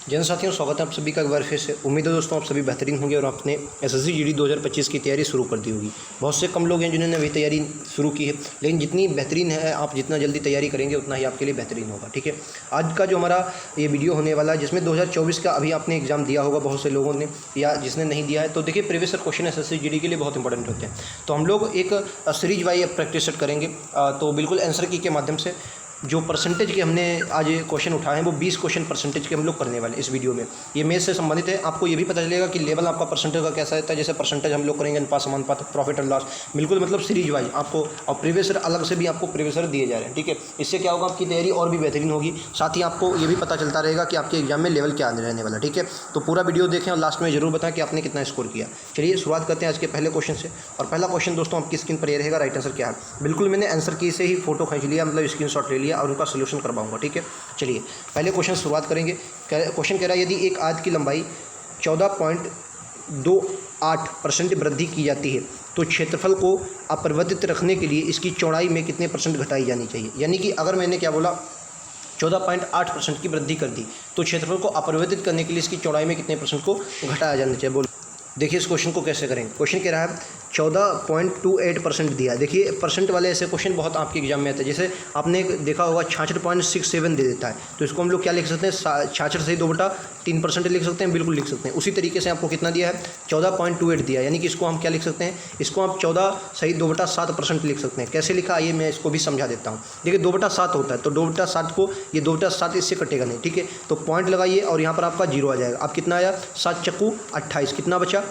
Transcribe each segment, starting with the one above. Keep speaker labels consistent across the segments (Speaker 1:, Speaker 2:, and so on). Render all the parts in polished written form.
Speaker 1: जन साथियों, स्वागत है आप सभी का एक बार फिर से। उम्मीद है दोस्तों आप सभी बेहतरीन होंगे और आपने एसएससी जीडी 2025 की तैयारी शुरू कर दी होगी। बहुत से कम लोग हैं जिन्होंने अभी तैयारी शुरू की है, लेकिन जितनी बेहतरीन है, आप जितना जल्दी तैयारी करेंगे उतना ही आपके लिए बेहतरीन होगा। ठीक है, आज का जो हमारा ये वीडियो होने वाला है, जिसमें 2024 का अभी आपने एग्जाम दिया होगा बहुत से लोगों ने, या जिसने नहीं दिया है, तो देखिए previous year question SSC GD के लिए बहुत इंपॉर्टेंट होते हैं। तो हम लोग एक सीरीज वाइज प्रैक्टिस सेट करेंगे। तो बिल्कुल आंसर की के माध्यम से जो परसेंटेज के हमने आज क्वेश्चन उठाए हैं वो 20 क्वेश्चन परसेंटेज के हम लोग करने वाले हैं इस वीडियो में। ये मैथ से संबंधित है। आपको ये भी पता चलेगा कि लेवल आपका परसेंटेज का कैसा रहता है। जैसे परसेंटेज हम लोग करेंगे अनुपात, समानुपात, प्रॉफिट एंड लॉस, बिल्कुल मतलब सीरीज वाइज आपको, और प्रीवियस ईयर अलग से भी आपको प्रीवियस ईयर दिए जा रहे हैं। ठीक है, इससे क्या होगा, आपकी तैयारी और भी बेहतरीन होगी। साथ ही आपको ये भी पता चलता रहेगा कि आपके एग्जाम में लेवल क्या रहने वाला। ठीक है, तो पूरा वीडियो देखें और लास्ट में जरूर बताएं कि आपने कितना स्कोर किया। चलिए शुरुआत करते हैं आज के पहले क्वेश्चन से। और पहला क्वेश्चन दोस्तों आपकी स्क्रीन पर ये रहेगा, राइट आंसर क्या है। बिल्कुल मैंने आंसर की से ही फोटो खींच लिया, मतलब स्क्रीनशॉट ले लिया और उनका सोल्यूशन करवाऊंगा। ठीक है, चलिए पहले क्वेश्चन शुरुआत करेंगे। क्वेश्चन कह रहा है, यदि एक आयत की लंबाई 14.28% वृद्धि की जाती है तो क्षेत्रफल को अपरिवर्तित रखने के लिए इसकी चौड़ाई में कितने परसेंट घटाई जानी चाहिए। यानी कि अगर मैंने क्या बोला, 14.8% की वृद्धि कर दी तो क्षेत्रफल को अपरिवर्तित करने के लिए इसकी चौड़ाई में कितने परसेंट को घटाया जाना चाहिए। बोलो, देखिए इस क्वेश्चन को कैसे करेंगे। क्वेश्चन कह रहा है 14.28% दिया। देखिए परसेंट वाले ऐसे क्वेश्चन बहुत आपके एग्जाम में आते हैं। जैसे आपने देखा होगा 66.67 दे देता है, तो इसको हम लोग क्या लिख सकते हैं, 66 से 2/3% लिख सकते हैं, बिल्कुल लिख सकते हैं। उसी तरीके से आपको कितना दिया है, 14.28 दिया, यानी कि इसको हम क्या लिख सकते हैं, इसको आप 14 सही 2/7% लिख सकते हैं। कैसे लिखा, आइए मैं इसको भी समझा देता हूँ। देखिए 2/7 होता है, तो 2/7 को ये 2/7 इससे कटेगा नहीं। ठीक है, तो पॉइंट लगाइए और यहाँ पर आपका 0 आ जाएगा। अब कितना आया, 7 चक्कू 28, कितना बचा,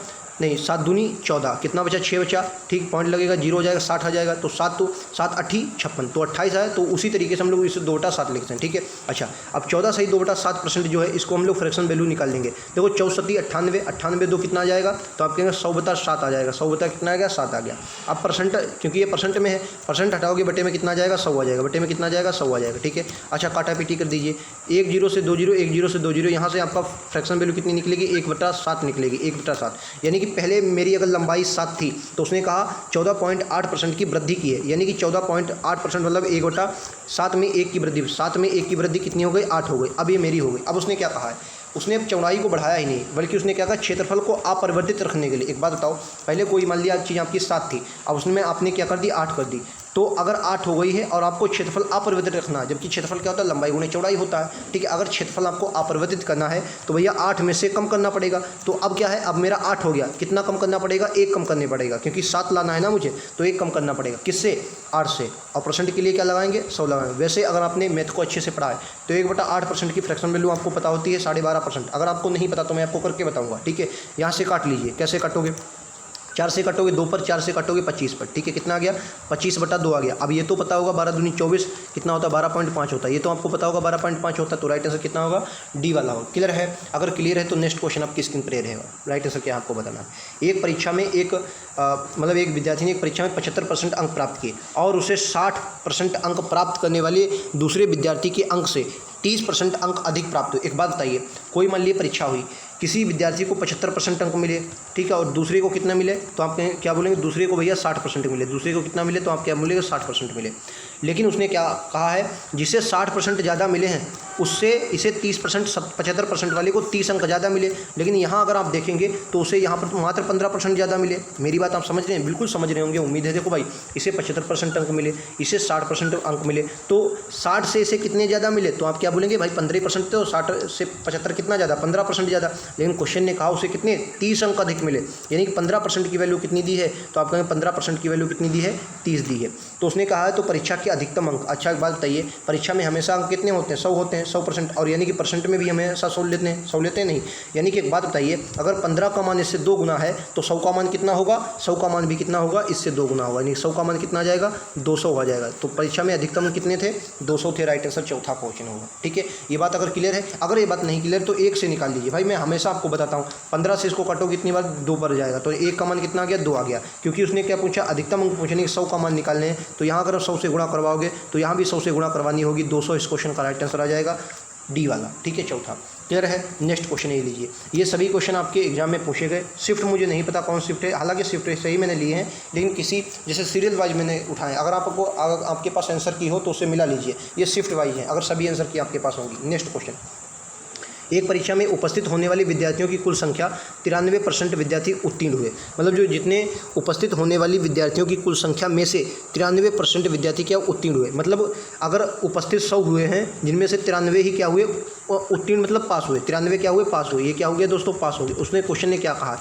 Speaker 1: नहीं 7 दूनी 14, कितना बचा, 6 बचा। ठीक, पॉइंट लगेगा, 0 हो जाएगा, 60 आ जाएगा। तो 7 8 56, तो 28 आया। तो उसी तरीके से हम लोग इसे 2/7 लिखते हैं। ठीक है, अच्छा अब 14 सही 2/7% जो है, इसको हम लोग फ्रैक्शन वैल्यू निकाल लेंगे। देखो 64 98, 98 2 कितना आ जाएगा, तो आप कहेंगे 100/7 आ जाएगा। 100 कितना आ गया, 7 आ गया। अब परसेंट, क्योंकि ये परसेंट में है, परसेंट हटाओगे बटे में कितना आ जाएगा, 100 आ जाएगा। बटे में कितना आ जाएगा, 100 आ जाएगा। ठीक है, अच्छा काटा पीटी कर दीजिए। 1 0 से 2 0, 1 0 से 2 0, यहाँ से आपका फ्रैक्शन वैल्यू कितनी निकलेगी, 1/7 निकलेगी। 1/7 यानी कि पहले मेरी अगर लंबाई 7 थी तो उसने कहा 14.8% की वृद्धि की है, यानी कि 14.8% मतलब 1/7 में 1 की वृद्धि, 7 में 1 की वृद्धि कितनी हो गई, 8 हो गई। अब ये मेरी हो गई। अब उसने क्या कहा है, उसने अब चौड़ाई को बढ़ाया ही नहीं, बल्कि उसने क्या कहा, क्षेत्रफल को अपरिवर्तित रखने के लिए। एक बात बताओ, पहले कोई मान लिया चीज़ आपकी 7 थी, अब उसमें आपने क्या कर दी, 8 कर दी। तो अगर 8 हो गई है और आपको क्षेत्रफल अपरिवर्तित रखना है, जबकि क्षेत्रफल क्या होता है, लंबाई गुणे चौड़ाई होता है। ठीक है, अगर क्षेत्रफल आपको अपरिवर्तित करना है तो भैया 8 में से कम करना पड़ेगा। तो अब क्या है, अब मेरा 8 हो गया, कितना कम करना पड़ेगा, 1 कम करने पड़ेगा, क्योंकि 7 लाना है ना मुझे, तो 1 कम करना पड़ेगा। किससे, 8 से। और परसेंट के लिए क्या लगाएंगे, 100 लगाएंगे। वैसे अगर आपने मैथ को अच्छे से पढ़ा है तो 1/8% की फ्रैक्शन वैल्यू आपको पता होती है 12.5%। अगर आपको नहीं पता तो मैं आपको करके बताऊँगा। ठीक है, यहाँ से काट लीजिए। कैसे काटोगे, 4 से कटोगे 2 पर, 4 से कटोगे 25 पर। ठीक है, कितना आ गया, 25/2 आ गया। अब ये तो पता होगा 12 दूनी 24 कितना होता है, 12.5 होता है। ये तो आपको पता होगा 12.5 होता है। तो राइट आंसर कितना होगा, डी वाला होगा। क्लियर है, अगर क्लियर है तो नेक्स्ट क्वेश्चन आपकी स्क्रीन पर रहेगा। राइट आंसर क्या आपको बताना है। एक परीक्षा में एक विद्यार्थी ने एक परीक्षा में 75% अंक प्राप्त किए और उसे 60% अंक प्राप्त करने वाले दूसरे विद्यार्थी के अंक से 30% अंक अधिक प्राप्त हुए। एक बात बताइए, कोई मान लीजिए परीक्षा हुई, किसी विद्यार्थी को 75% अंक मिले, ठीक है, और दूसरे को कितना मिले, तो आप क्या बोलेंगे, दूसरे को भैया 60% मिले। दूसरे को कितना मिले, तो आप क्या बोलेंगे, 60% मिले। लेकिन उसने क्या कहा है, जिसे 60% ज़्यादा मिले हैं उससे इसे 30%, 75% वाले को 30 अंक ज़्यादा मिले। लेकिन यहाँ अगर आप देखेंगे तो उसे यहाँ पर मात्र 15% ज़्यादा मिले। मेरी बात आप समझ रहे हैं, बिल्कुल समझ रहे होंगे, उम्मीद है। देखो भाई, इसे 75% अंक मिले, इसे 60% अंक मिले, तो 60 से इसे कितने ज़्यादा मिले, तो आप क्या बोलेंगे भाई 15%, तो 60 से 75 कितना ज़्यादा, 15% ज़्यादा। लेकिन क्वेश्चन ने कहा उसे कितने, 30 अंक अधिक मिले, यानी कि 15% की वैल्यू कितनी दी है, तो आप कहेंगे 15% की वैल्यू कितनी दी है, 30 दी है। तो उसने कहा है तो परीक्षा के अधिकतम अंक, अच्छा एक बात बताइए, परीक्षा में हमेशा अंक कितने होते हैं, 100 होते हैं, 100%, और यानी कि परसेंट में भी हमेशा 100 लेते हैं, 100 लेते हैं नहीं। यानी कि एक बात बताइए, अगर 15 का मान इससे 2 गुना है तो 100 का मान कितना होगा, 100 का मान भी कितना होगा, इससे 2 गुना होगा, यानी 100 का मान कितना आ जाएगा, 200 हो जाएगा। तो परीक्षा में अधिकतम कितने थे, 200 थे। राइट आंसर चौथा क्वेश्चन होगा। ठीक है, ये बात अगर क्लियर है। अगर ये बात नहीं क्लियर तो 1 से निकाल लीजिए। भाई मैं हमेशा आपको बताता हूँ, 15 से इसको काटो कितनी बार, 2 पर जाएगा, तो 1 का मान कितना आ गया, 2 आ गया। क्योंकि उसने क्या पूछा, अधिकतम अंक पूछने, 100 का मान निकालने हैं, तो यहाँ अगर 100 से गुणा करवाओगे तो यहाँ भी 100 से गुणा करवानी होगी, 200 इस क्वेश्चन का राइट आंसर आ जाएगा, डी वाला। ठीक है, चौथा। क्लियर है, नेक्स्ट क्वेश्चन ये लीजिए। ये सभी क्वेश्चन आपके एग्जाम में पूछे गए। शिफ्ट मुझे नहीं पता कौन शिफ्ट है, हालांकि शिफ्ट सही मैंने लिए हैं, लेकिन किसी जैसे सीरियल वाइज मैंने उठाए। अगर आपके पास आंसर की हो तो उससे मिला लीजिए। ये शिफ्ट वाइज है, अगर सभी आंसर की आपके पास होंगी। नेक्स्ट क्वेश्चन एक परीक्षा में उपस्थित होने वाले विद्यार्थियों की कुल संख्या 93% विद्यार्थी उत्तीर्ण हुए। मतलब जो जितने उपस्थित होने वाली विद्यार्थियों की कुल संख्या में से 93% विद्यार्थी क्या उत्तीर्ण हुए। मतलब अगर उपस्थित 100 हुए हैं जिनमें से 93 ही क्या हुए उत्तीर्ण, मतलब पास हुए। 93 क्या हुए पास हुए। ये क्या हो गया दोस्तों पास हो गए। उसने क्वेश्चन ने क्या कहा,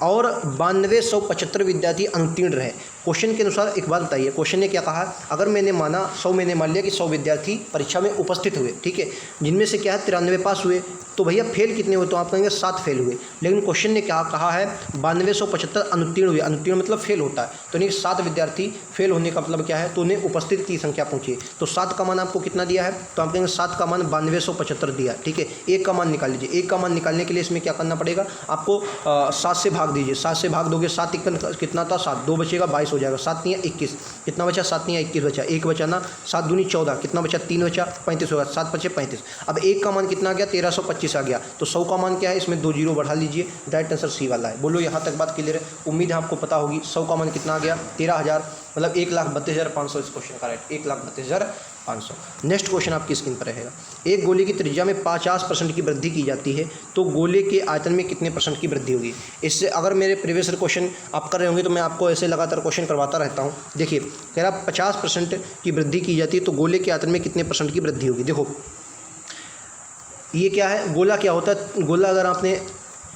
Speaker 1: और 9275 विद्यार्थी अनुत्तीर्ण रहे। क्वेश्चन के अनुसार एक बात बताइए, क्वेश्चन ने क्या कहा, अगर मैंने मान लिया कि 100 विद्यार्थी परीक्षा में उपस्थित हुए, ठीक है, जिनमें से क्या है 93 पास हुए, तो भैया फेल कितने हुए, तो आप कहेंगे 7 फेल हुए। लेकिन क्वेश्चन ने क्या कहा है 9275 अनुत्तीर्ण हुए। अनुत्तीर्ण मतलब फेल होता है, तो नहीं 7 विद्यार्थी फेल होने का मतलब क्या है, तो उन्हें उपस्थित की संख्या पूछिए। तो 7 का मान आपको कितना दिया है, तो आप कहेंगे 7 का मान 9275 दिया, ठीक है। 1 का मान निकाल लीजिए। 1 का मान निकालने के लिए इसमें क्या करना पड़ेगा आपको, 7 से भाग दीजिए। 7 से भाग दोगे 7 कितना था 7, 2 बचेगा 22 हो जाएगा। 7 नहीं 21, कितना बचा 7 नहीं 21 बचा। 1 बचा ना, 7 दूनी 14, कितना बचा 3 बचा 35 होगा। 7 बचे 35। अब 1 का मान कितना आ गया 1325 आ गया। तो 100 का मान क्या है, इसमें 2 जीरो बढ़ा लीजिए। राइट आंसर सी वाला है। बोलो यहाँ तक बात क्लियर है। उम्मीद है आपको पता होगी। 100 का मान कितना आ गया 13,000, मतलब 1,32,500 इस क्वेश्चन का राइट, 1,32,500। नेक्स्ट क्वेश्चन आपकी स्क्रीन पर रहेगा। एक गोले की त्रिज्या में 50% की वृद्धि की जाती है तो गोले के आयतन में कितने % की वृद्धि होगी। इससे अगर मेरे प्रीवियस क्वेश्चन आप कर रहे होंगे तो मैं आपको ऐसे लगातार क्वेश्चन करवाता रहता हूँ। देखिए कह रहा 50% की वृद्धि की जाती है तो गोले के आयतन में कितने % की वृद्धि होगी। देखो ये क्या है, गोला क्या होता है, गोला अगर आपने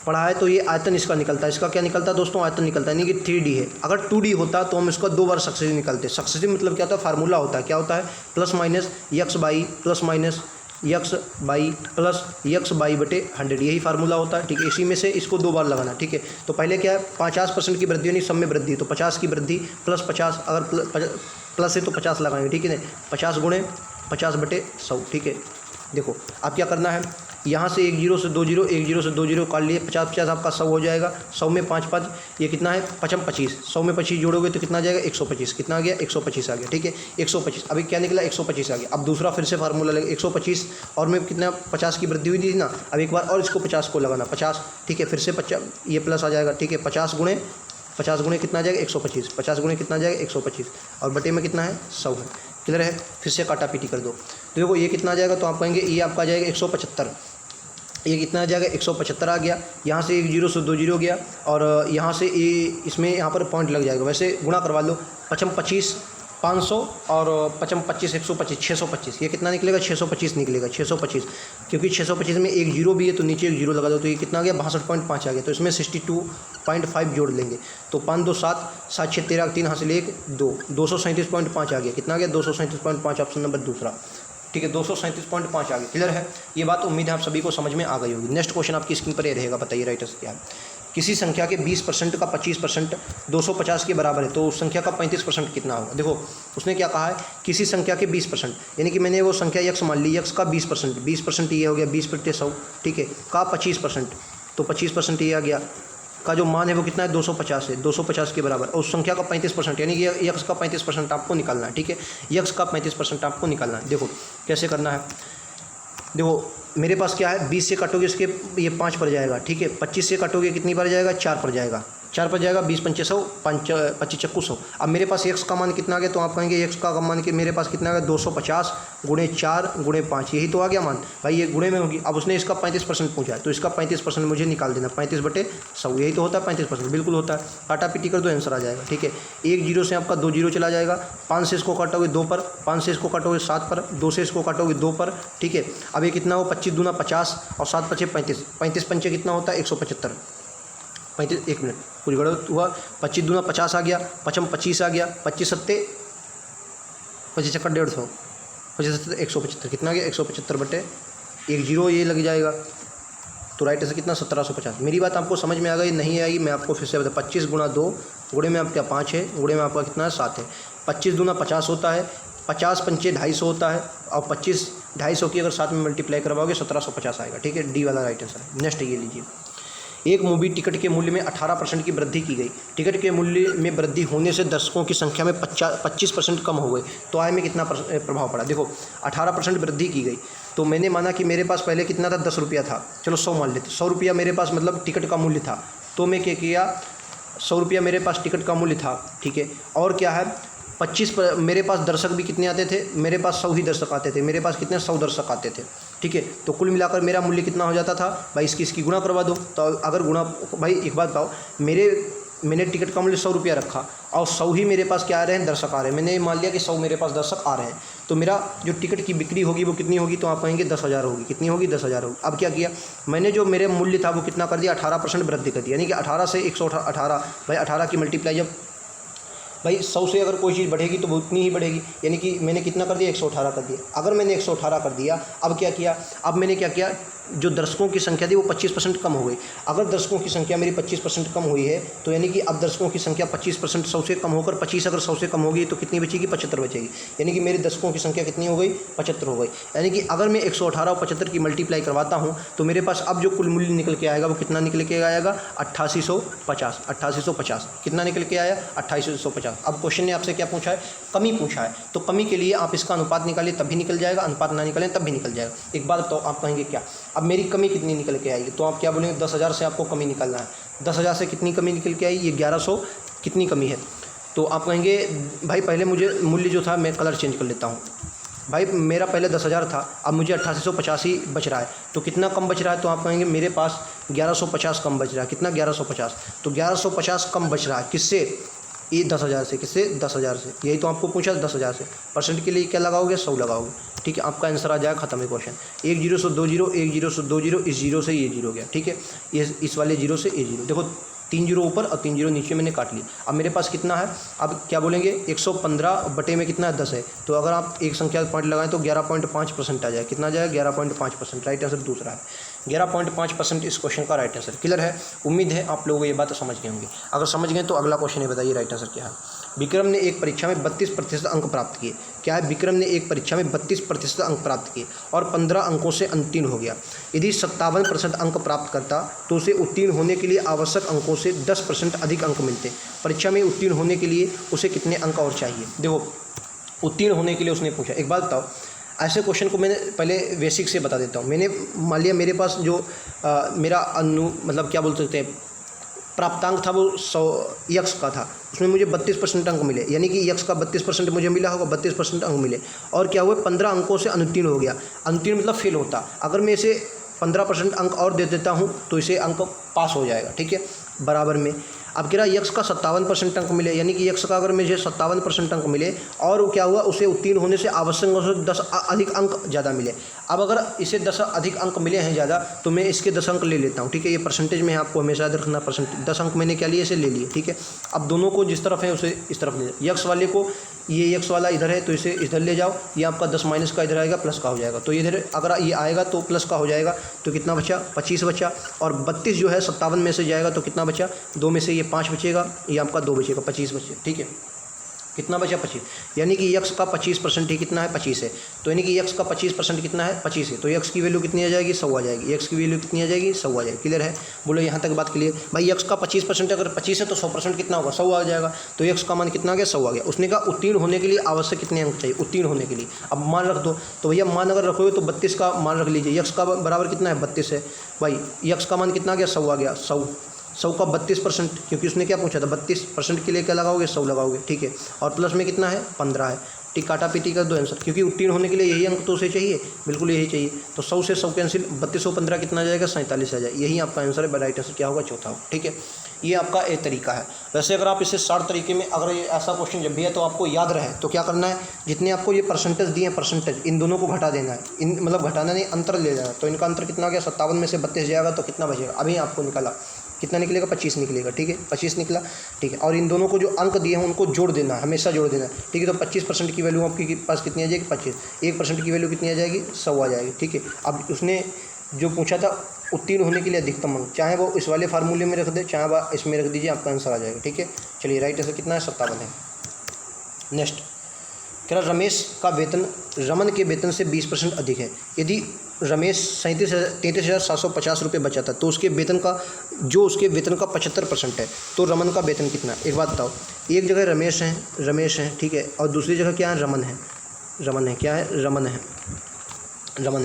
Speaker 1: पढ़ा है तो ये आयतन इसका निकलता है। इसका क्या निकलता है दोस्तों, आयतन निकलता है। यानी कि 3D है। अगर 2D होता तो हम इसका 2 बार सक्सेसिव निकलते। सक्सेसिव मतलब क्या होता है, फार्मूला होता है। क्या होता है, plus minus x by plus minus x by plus x by बटे 100, यही फार्मूला होता है, ठीक है। इसी में से इसको 2 बार लगाना, ठीक है। तो पहले क्या है 50% की वृद्धि, यानी सब में वृद्धि, तो 50 की वृद्धि प्लस 50, अगर प्लस है तो 50 लगाएंगे, ठीक है। 50 गुणे 50 बटे 100, ठीक है। देखो अब क्या करना है, यहाँ से 1 जीरो से 2 जीरो, 1 जीरो से 2 जीरो काट लिए, 50 50 आपका 100 हो जाएगा। 100 में 5 5 ये कितना है 25, 100 में 25 जोड़ोगे तो कितना आ जाएगा 125, कितना आ गया 125 आ गया, ठीक है। 125 अभी क्या निकला 125 आ गया। अब दूसरा फिर से फार्मूला लगे 125 और में कितना 50 की वृद्धि हुई थी ना, अब एक बार और इसको 50 को लगाना 50, ठीक है। फिर से 50 ये प्लस आ जाएगा, ठीक है। 50 गुणे कितना आ जाएगा 125, 50 गुणे कितना आ जाएगा 125 और बटे में कितना है 100 है। क्लियर है। फिर से काटा पीटी कर दो तो देखो ये कितना आ जाएगा, तो आप कहेंगे ये आपका आ जाएगा 175, ये कितना आ जाएगा 175 आ गया। यहाँ से 1 जीरो से 2 जीरो गया और यहाँ से इसमें यहाँ पर पॉइंट लग जाएगा। वैसे गुणा करवा लो, 25 500 और 25 125 625, ये कितना निकलेगा 625 निकलेगा 625, क्योंकि 625 में 1 जीरो भी है तो नीचे 1 जीरो लगा दो, तो ये कितना आ गया 62.5 आ गया। तो इसमें 62.5 जोड़ लेंगे तो 5 2 7 7 6 13 3 हासिल 1 2 237.5 आ गया। कितना आ गया 237.5, ऑप्शन नंबर दूसरा, ठीक है। 237.5 आ गया। क्लियर है। ये बात उम्मीद है आप सभी को समझ में आ गई होगी। नेक्स्ट क्वेश्चन आपकी स्क्रीन पर ये रहेगा, बताइए राइटर्स क्या है। किसी संख्या के 20% का 25% 250 के बराबर है तो उस संख्या का 35% कितना होगा। देखो उसने क्या कहा है, किसी संख्या के 20%, यानी कि मैंने वो संख्या यक्स मान ली, यक्स का 20% ये हो गया 20 बटे 100, ठीक है, का 25%, तो 25% ये आ गया, का जो मान है वो कितना है 250 है, 250 के बराबर, और उस संख्या का 35%, यानी कि यक्स का 35% आपको निकालना है, ठीक है। यक्स का 35% आपको निकालना है। देखो कैसे करना है, देखो मेरे पास क्या है 20 से काटोगे इसके ये 5 पर जाएगा, ठीक है। 25 से काटोगे कितनी बार जाएगा 4 पर जाएगा, 4 पर जाएगा 20 पंचे 100 25 चक्कू 100। अब मेरे पास एक्स का मान कितना आ गया, तो आप कहेंगे एक्स का मान कि मेरे पास कितना आ गया 250 गुणे 4 गुणे 5, यही तो आ गया मान भाई, ये गुणे में होगी। अब उसने इसका 35% पूछा है तो इसका 35% मुझे निकाल देना, 35 बटे 100, यही तो होता है 35%, बिल्कुल होता है। काटा पीटी कर दो आंसर आ जाएगा, ठीक है। 1 जीरो से आपका 2 जीरो चला जाएगा, 5 से इसको काटोगे 2 पर, 5 से इसको काटोगे 7 पर, 2 से इसको काटोगे 2 पर, ठीक है। अब ये कितना हो 25 दूना 50 और 7 पचे 35, 35 पंचे कितना होता है 175, 35 1 मिनट पूरी गड़बड़ हुआ, 25 दूना 50 आ गया, 25 आ गया, 25 सत्ते 25 चक्कर 150, 25 सत्ते 175, कितना आ गया 175 बटे 1 जीरो ये लग जाएगा, तो राइट आंसर कितना 1750। मेरी बात आपको समझ में आ गई नहीं आई, मैं आपको फिर से बता, 25 गुणा 2 गुणे में आपका 5 है, गुणे में आपका कितना है 7 है, 25 दूना 50 होता है, 50 पंचे 250 होता है, और 25 250 की अगर 7 में मल्टीप्लाई करवाओगे 1750 आएगा, ठीक है। डी वाला राइट आंसर है। नेक्स्ट ये लीजिए, एक मूवी टिकट के मूल्य में 18% की वृद्धि की गई। टिकट के मूल्य में वृद्धि होने से दर्शकों की संख्या में 25% कम हो गए तो आय में कितना प्रभाव पड़ा। देखो 18% वृद्धि की गई तो मैंने माना कि मेरे पास पहले कितना था 10 रुपया था, चलो 100 मान लेते, 100 रुपया मेरे पास मतलब टिकट का मूल्य था, तो मैं क्या किया 100 रुपया मेरे पास टिकट का मूल्य था, ठीक है। और क्या है मेरे पास दर्शक भी कितने आते थे, मेरे पास 100 ही दर्शक आते थे, मेरे पास कितने 100 दर्शक आते थे, ठीक है। तो कुल मिलाकर मेरा मूल्य कितना हो जाता था भाई, इसकी गुणा करवा दो। तो अगर गुणा, भाई एक बात बताओ, मैंने टिकट का मूल्य 100 रुपया रखा और 100 ही मेरे पास क्या आ रहे हैं, दर्शक आ रहे हैं। मैंने मान लिया कि 100 मेरे पास दर्शक आ रहे हैं, तो मेरा जो टिकट की बिक्री होगी वो कितनी होगी, तो आप कहेंगे 10,000 होगी। कितनी होगी, 10,000 होगी। अब क्या किया मैंने, जो मेरे मूल्य था वो कितना कर दिया, 18% वृद्धि कर दिया, यानी कि 18 से 118, भाई 18 की मल्टीप्लाई, जब भाई 100 से अगर कोई चीज़ बढ़ेगी तो वो उतनी ही बढ़ेगी, यानी कि मैंने कितना कर दिया, 118 कर दिया। अगर मैंने 118 कर दिया, अब क्या किया, अब मैंने क्या किया, जो दर्शकों की संख्या थी वो 25% कम हो गई। अगर दर्शकों की संख्या मेरी 25% कम हुई है, तो यानी कि अब दर्शकों की संख्या 25% 100 से कम होकर 25, अगर 100 से कम होगी तो कितनी बचेगी, 75 बचेगी। यानी कि मेरे दर्शकों की संख्या कितनी हो गई, 75 हो गई। यानी कि अगर मैं 118 और 75 की मल्टीप्लाई करवाता हूँ तो मेरे पास अब जो कुल मूल्य निकल के आएगा वो कितना निकल के आएगा, 8850। कितना निकल के आया, 8850। अब क्वेश्चन ने आपसे क्या पूछा है, कमी पूछा है, तो कमी के लिए आप इसका अनुपात निकालिए तब भी निकल जाएगा, अनुपात ना निकालें तब भी निकल जाएगा। एक बात तो आप कहेंगे क्या, अब मेरी कमी कितनी निकल के आएगी, तो आप क्या बोलेंगे, 10,000 से आपको कमी निकालना है। 10,000 से कितनी कमी निकल के आई, ये 1100 कितनी कमी है, तो आप कहेंगे भाई पहले मुझे मूल्य जो था मैं कलर चेंज कर लेता हूँ। भाई मेरा पहले 10,000 था, अब मुझे 8850 ही बच रहा है, तो कितना कम बच रहा है, तो आप कहेंगे मेरे पास 1150 कम बच रहा है। कितना, 1150। तो 1150 कम बच रहा है किससे, ये 10,000 से। किससे, 10,000 से। यही तो आपको पूछा 10,000 से। परसेंट के लिए क्या लगाओगे, 100 लगाओगे, ठीक है। आपका आंसर आ जाएगा, खत्म है क्वेश्चन। 1 0 से 2 0, 1 0 से 2 0, इस 0 से ये 0 गया, ठीक है। ये इस वाले 0 से ये 0, देखो 3 0 ऊपर और 3 0 नीचे मैंने काट लिया। अब मेरे पास कितना है, अब क्या बोलेंगे, 115 बटे में कितना है, 10 है। तो अगर आप एक संख्या पॉइंट लगाएं तो 11.5% आ जाए। कितना आ जाएगा, 11.5%। राइट आंसर दूसरा है, 11.5% इस क्वेश्चन का राइट आंसर। क्लियर है, उम्मीद है आप लोग ये बात समझ गए होंगे। अगर समझ गए तो अगला क्वेश्चन ये बताइए राइट आंसर क्या है। विक्रम ने एक परीक्षा में 32% अंक प्राप्त किए। क्या है, विक्रम ने एक परीक्षा में 32% अंक प्राप्त किए और 15 अंकों से उत्तीर्ण हो गया। यदि 57% अंक प्राप्त करता तो उसे उत्तीर्ण होने के लिए आवश्यक अंकों से 10% अधिक अंक मिलते। परीक्षा में उत्तीर्ण होने के लिए उसे कितने अंक और चाहिए। देखो, उत्तीर्ण होने के लिए उसने पूछा। एक बात बताओ, ऐसे क्वेश्चन को मैंने पहले बेसिक से बता देता हूँ। मैंने मान लिया मेरे पास जो मेरा मतलब क्या बोल सकते हैं, प्राप्तांक था वो 100 यक्स का था, उसमें मुझे 32% अंक मिले, यानी कि यक्स का 32% मुझे मिला होगा, 32% अंक मिले। और क्या हुआ, 15 अंकों से अनुत्तीर्ण हो गया। अनुत्तीर्ण मतलब फेल होता। अगर मैं इसे 15% अंक और दे देता हूँ तो इसे अंक पास हो जाएगा, ठीक है, बराबर में। अब कह रहा यक्स का 57% अंक मिले, यानी कि यक्स का अगर मुझे 57% अंक मिले और क्या हुआ, उसे उत्तीर्ण होने से आवश्यक अंकों से 10 अधिक अंक ज़्यादा मिले। अब अगर इसे 10 अधिक अंक मिले हैं ज़्यादा तो मैं इसके 10 अंक ले लेता हूँ, ठीक है। ये परसेंटेज में आपको हमेशा याद रखना, परसेंटेज 10 अंक मैंने क्या लिए, इसे ले लिए, ठीक है। अब दोनों को जिस तरफ है उसे इस तरफ ले जाओ। यक्स वाले को, ये यक्स वाला इधर है तो इसे इधर ले जाओ, ये आपका 10 माइनस का इधर आएगा, प्लस का हो जाएगा। तो इधर अगर ये आएगा तो प्लस का हो जाएगा, तो कितना बचा, 25 बचा। और 32 जो है 57 में से जाएगा तो कितना बचा, 2 में से ये 5 बचेगा, ये आपका 2 बचेगा, 25 बचे, ठीक है। कितना बचा, 25। यानी कि यक्स का 25% ही कितना है, 25 है। तो यानी कि यक्स का 25% कितना है, 25 है। तो यक्स की वैल्यू कितनी आ जाएगी, 100 आ जाएगी। यक्स की वैल्यू कितनी आ जाएगी, 100 आ जाएगी। क्लियर है, बोलो यहाँ तक बात क्लियर। भाई यक्स का 25% अगर 25 है तो 100% कितना होगा, 100 आ जाएगा। तो यक्स का मान कितना आ गया, 100 आ गया। उसने कहा उत्तीर्ण होने के लिए आवश्यक कितने अंक चाहिए, उत्तीर्ण होने के लिए। अब मान रख दो, तो भैया मान अगर रखोगे तो 32 का मान रख लीजिए। यक्स का बराबर कितना है, 32 है। भाई यक्स का मान कितना आ गया, 100 आ गया। 100 का 32%, क्योंकि उसने क्या पूछा था, 32% के लिए क्या लगाओगे, 100 लगाओगे, ठीक है। और प्लस में कितना है, 15 है, ठीक। काटा पीटी कर दो आंसर, क्योंकि उत्तीर्ण होने के लिए यही अंक तो उसे चाहिए, बिल्कुल यही चाहिए। तो 100 से 100 कैंसिल, 32 15 कितना आ जाएगा, 47 आ जाएगा। यही आपका आंसर है, राइट आंसर क्या होगा, चौथा होगा, ठीक है। ये आपका एक तरीका है। वैसे अगर आप इसे शॉर्ट तरीके में, अगर ये ऐसा क्वेश्चन जब भी है तो आपको याद रहे तो क्या करना है, जितने आपको ये परसेंटेज दिए हैं, परसेंटेज इन दोनों को घटा देना है। इन मतलब घटाना नहीं, अंतर ले जाना। तो इनका अंतर कितना आ गया, 57 में से 32 जाएगा तो कितना बचेगा, अभी आपको निकाला, कितना निकलेगा, 25 निकलेगा, ठीक है। 25 निकला, ठीक है। और इन दोनों को जो अंक दिए हैं उनको जोड़ देना, हमेशा जोड़ देना, ठीक है। तो 25% की वैल्यू आपके पास कितनी आ जाएगी, 25। 1% की वैल्यू कितनी आ जाएगी, 100 आ जाएगी, ठीक है। अब उसने जो पूछा था उत्तीर्ण होने के लिए अधिकतम अंक, चाहे वो इस वाले फार्मूले में रख दे, चाहे वो इसमें रख दीजिए, आपका आंसर आ जाएगा, ठीक है। चलिए, राइट आंसर कितना है, 57 है। नेक्स्ट कह रहा रमेश का वेतन रमन के वेतन से 20% अधिक है। यदि रमेश 33,750 रुपये बचा था तो उसके वेतन का, जो उसके वेतन का 75% है, तो रमन का वेतन कितना है। एक बात बताओ, एक जगह रमेश है, ठीक है, और दूसरी जगह क्या है, रमन है, क्या है, रमन है,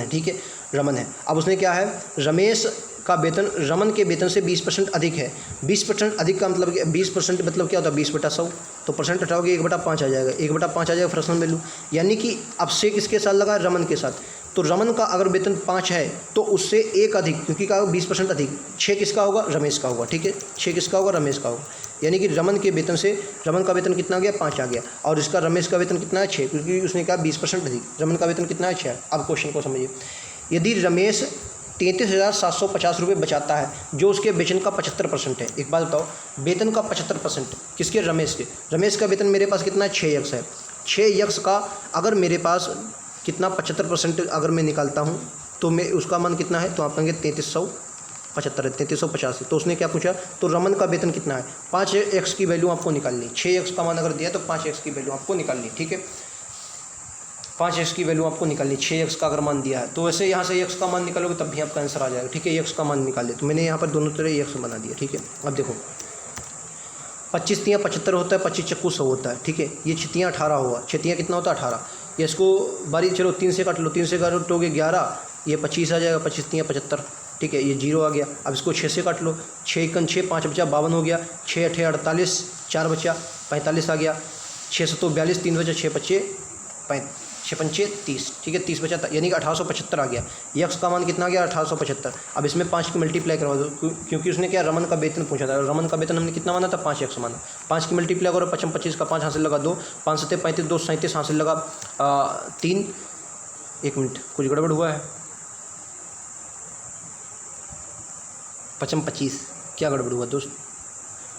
Speaker 1: ठीक है, रमन है। अब उसने क्या है, रमेश का वेतन रमन के वेतन से 20% अधिक है। 20% अधिक का मतलब 20% मतलब क्या होता है 20/100। तो परसेंट हटाओगे 1/5 आ जाएगा, 1/5 आ जाएगा फ्रैक्शनल वैल्यू। यानी कि अब से किसके साथ लगा, रमन के साथ। तो रमन का अगर वेतन 5 है तो उससे 1 अधिक, क्योंकि क्या होगा 20% अधिक, 6 किसका होगा, रमेश का होगा। ठीक है, 6 किसका होगा, रमेश का होगा। यानी कि रमन के वेतन से रमन का वेतन कितना आ गया, 5 आ गया, और इसका रमेश का वेतन कितना है, 6, क्योंकि उसने कहा 20% अधिक। रमन का वेतन कितना है, 6। अब क्वेश्चन को समझिए। यदि रमेश 33,750 रुपये बचाता है जो उसके वेतन का 75% है। एक बात बताओ, वेतन का 75% किसके, रमेश के। रमेश का वेतन मेरे पास कितना है, 6x है। 6x का अगर मेरे पास कितना 75% अगर मैं निकालता हूँ तो मैं उसका मान कितना है, तो आप कहेंगे 3375 है, 3350 है। तो उसने क्या पूछा, तो रमन का वेतन कितना है, 5x की वैल्यू आपको निकालनी। 6x का मान अगर दिया तो 5x की वैल्यू आपको निकालनी। ठीक है, 5x की वैल्यू आपको निकालनी। 6x का अगर मान दिया है तो वैसे यहाँ से x का मान निकालोगे तब भी आपका आंसर आ जाएगा। ठीक है, x का मान निकाले, तो मैंने यहाँ पर दोनों तरह x बना दिया। ठीक है, अब देखो 25 तियाँ 75 होता है, 25 चक्कू 100 होता है। ठीक है, ये 6 तियाँ 18 हुआ, 6 तियाँ कितना होता है, 18। ये इसको बारी चलो 3 से काट लो, 3 से काटोगे 11, ये 25 आ जाएगा, 25 तियाँ 75। ठीक है, ये 0 आ गया। अब इसको 6 से काट लो, 6 एकन 6, 5 बचा 52 हो गया, 6 अठे 48, 4 बचा 45 आ गया, 6 सत्तो 42, 3 बचा 6 पच्चे 6 पंचे 30। ठीक है, 30 बचा, यानी कि 1875 आ गया। यक्स का मान कितना आ गया, 1875। अब इसमें 5 की मल्टीप्लाई करवा दो, क्योंकि उसने क्या रमन का वेतन पूछा था। रमन का वेतन हमने कितना माना था, 5x माना। 5 की मल्टीप्लाई करो, 55 25 का 5 हासिल लगा 2, 5 सत्ते 35, 2 37 हासिल लगा 3। 1 मिनट, कुछ गड़बड़ हुआ है, 55 25 क्या गड़बड़ हुआ दोस्त।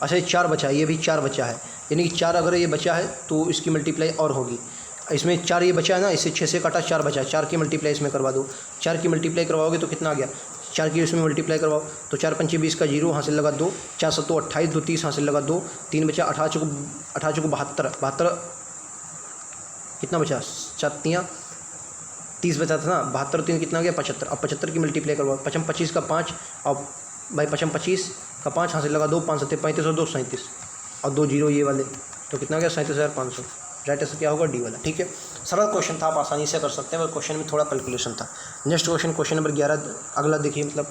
Speaker 1: अच्छा, ये 4 बचा है, ये भी 4 बचा है, यानी कि 4 अगर ये बचा है तो इसकी मल्टीप्लाई और होगी। इसमें 4 ये बचा है ना, इससे 6 से काटा 4 बचा है, 4 की मल्टीप्लाई इसमें करवा दो। 4 की मल्टीप्लाई करवाओगे तो कितना आ गया, 4 की इसमें मल्टीप्लाई करवाओ तो 4 पंचे 20 का 0 हासिल लगा 2, 4 सत्तो 28, 2 30 हासिल लगा 2, 3 बचा 18 चौको 72 कितना बचा, 4 तियाँ 30 बचा था ना, 72 3 कितना आ गया, 75। अब 75 की मल्टीप्लाई करवाओ, 55 25 का 5, अब भाई 55 25 का 5 हासिल लगा 2, 5 सत्ते 35 और 2 37 और 2 0 ये वाले, तो कितना गया 37,500। राइट आंसर क्या होगा, डी वाला। ठीक है, सरल क्वेश्चन था, आप आसानी से कर सकते हैं, पर क्वेश्चन में थोड़ा कैलकुलेशन था। नेक्स्ट क्वेश्चन, क्वेश्चन नंबर 11 अगला देखिए। मतलब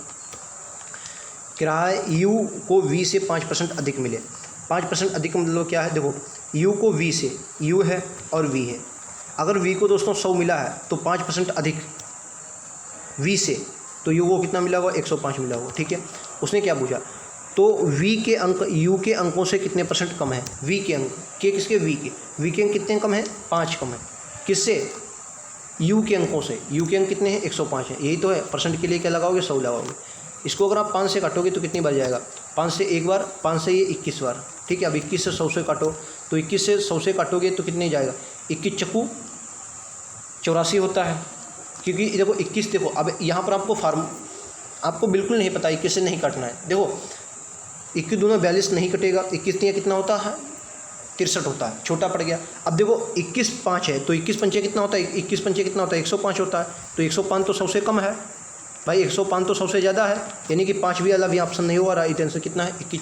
Speaker 1: किराया यू को वी से 5% अधिक मिले। 5% अधिक मतलब क्या है, देखो यू को वी से, यू है और वी है, अगर वी को दोस्तों 100 मिला है तो 5% अधिक वी से, तो यू को कितना मिला होगा, 105 मिला होगा। ठीक है, उसने क्या पूछा, तो v के अंक u के अंकों से कितने % कम है। v के अंक के किसके, v के अंक कितने कम है, 5 कम है, किससे, u के अंकों से। u के अंक कितने हैं, 105 है, यही तो है। परसेंट के लिए क्या लगाओगे, 100 लगाओगे। इसको अगर आप 5 से काटोगे तो कितनी बार जाएगा, 5 से 1 बार, 5 से ये 21 बार। ठीक है, अब 21 से 100 से काटो, तो 21 से 100 से काटोगे तो कितने जाएगा, 21 चक्कू 84 होता है। क्योंकि देखो 21, देखो अब यहाँ पर आपको बिल्कुल नहीं पता 21 से नहीं काटना है। देखो 21 दूना 42 नहीं कटेगा, 21 तियाँ कितना होता है, 63 होता है, छोटा पड़ गया। अब देखो 21 5 है तो 21 पंचे कितना होता है, 21 पंचे कितना होता है, 105 होता है। तो 105 तो 100 से कम है भाई, 105 तो 100 से ज़्यादा है, यानी कि 5 भी वाला भी ऑप्शन नहीं हुआ। राइट आंसर कितना है, 21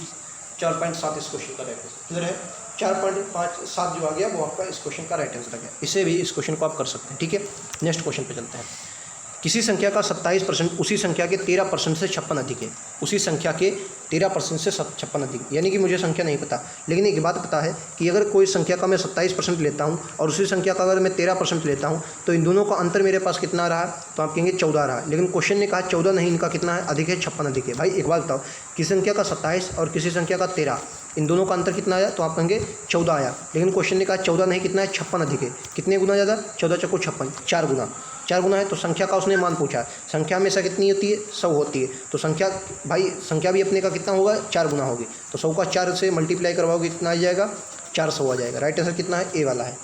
Speaker 1: 4.7 इस क्वेश्चन का राइट आंसर क्लियर है। 4.57 जो आ गया वो आपका इस क्वेश्चन का राइट आंसर आ गया। इससे भी इस क्वेश्चन को आप कर सकते हैं। ठीक है, नेक्स्ट क्वेश्चन पे चलते हैं। किसी संख्या का 27% उसी संख्या के 13% से 56 अधिक है। उसी संख्या के 13% से 56 अधिक, यानी कि मुझे संख्या नहीं पता, लेकिन एक बात पता है कि अगर कोई संख्या का मैं 27% लेता हूं और उसी संख्या का अगर मैं 13% लेता हूं तो इन दोनों का अंतर मेरे पास कितना रहा, तो आप कहेंगे 14 रहा। लेकिन क्वेश्चन ने कहा 14 नहीं, इनका कितना है, अधिक है, 56 अधिक है। भाई एक बात बताओ, किसी संख्या का 27 और किसी संख्या का 13, इन दोनों का अंतर कितना आया, तो आप कहेंगे 14 आया। लेकिन क्वेश्चन ने कहा 14 नहीं, कितना है, 56 अधिक है। कितने गुना ज़्यादा, 14 चक्को 56, 4 गुना है। तो संख्या का उसने मान पूछा, संख्या हमेशा कितनी होती है, 100 होती है। तो संख्या भाई संख्या भी अपने का कितना होगा, 4 गुना होगी। तो 100 का 4 से मल्टीप्लाई करवाओगे कितना आ जाएगा, 400 आ जाएगा। राइट आंसर कितना है, ए वाला है।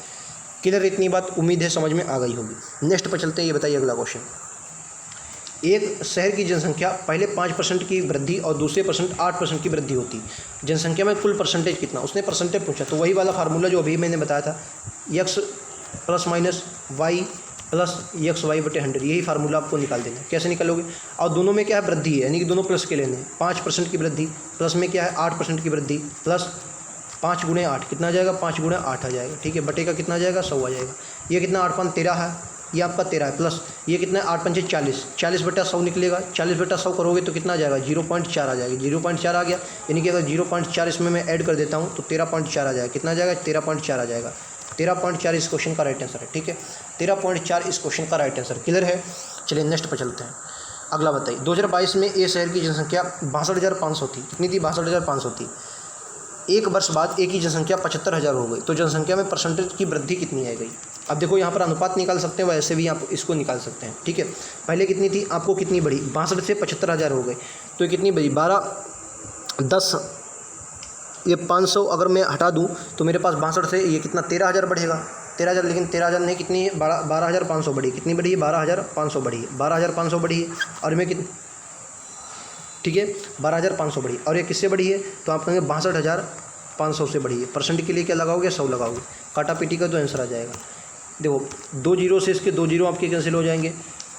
Speaker 1: क्लियर, इतनी बात उम्मीद है समझ में आ गई होगी। नेक्स्ट पर चलते हैं, ये बताइए अगला क्वेश्चन। एक शहर की जनसंख्या पहले 5% की वृद्धि और दूसरे 8% की वृद्धि होती। जनसंख्या में कुल परसेंटेज कितना, उसने परसेंटेज पूछा। तो वही वाला फार्मूला जो अभी मैंने बताया था, x ± y + xy/100, यही फार्मूला आपको निकाल देना है। कैसे निकालोगे, और दोनों में क्या है, वृद्धि है, यानी कि दोनों प्लस के लेने हैं। 5% की वृद्धि प्लस में क्या है, 8% की वृद्धि प्लस 5 × 8 कितना आ जाएगा, 5 × 8 आ जाएगा। ठीक है, बटे का कितना आ जाएगा, 100 आ जाएगा। ये कितना 8 × 5 13 है, ये आपका 13 है, प्लस ये कितना है 8 पंचे 40, 40/100 निकलेगा। 40/100 करोगे तो कितना आ जाएगा 0.4 आ जाएगा। 0.4 आ गया, यानी कि अगर 0.4 इसमें मैं ऐड कर देता हूँ तो 13.4 आ जाएगा। कितना आ जाएगा 13.4 आ जाएगा। 13.4 इस क्वेश्चन का राइट आंसर है। ठीक है, 13.4 इस क्वेश्चन का राइट आंसर। क्लियर है। चलिए नेक्स्ट पर चलते हैं। अगला बताइए, 2022 में ए शहर की जनसंख्या 62,500 थी। कितनी थी 62,500 थी। एक वर्ष बाद ए की जनसंख्या 75,000 हो गई, तो जनसंख्या में परसेंटेज की वृद्धि कितनी आ गई। अब देखो यहाँ पर अनुपात निकाल सकते हैं, वैसे भी आप इसको निकाल सकते हैं। ठीक है, पहले कितनी थी, आपको कितनी बढ़ी, 62 से 75,000 हो गई, तो ये कितनी बढ़ी 12, 10, ये 500 अगर मैं हटा दूँ तो मेरे पास 62 से ये कितना 13,000 बढ़ेगा। 13,000, लेकिन 13,000 नहीं, कितनी है 12,500 बढ़ी। कितनी बढ़ी है 12,500 बढ़ी है। 12,500 बढ़ी है और मैं कितनी, ठीक है 12,500 बढ़ी, और ये किससे बढ़ी है तो आप कहेंगे 62,500 से बढ़ी है। परसेंट के लिए क्या लगाओगे 100 लगाओगे, काटा पीटी का तो आंसर आ जाएगा। देखो 2 जीरो से इसके 2 जीरो आपके कैंसिल हो जाएंगे।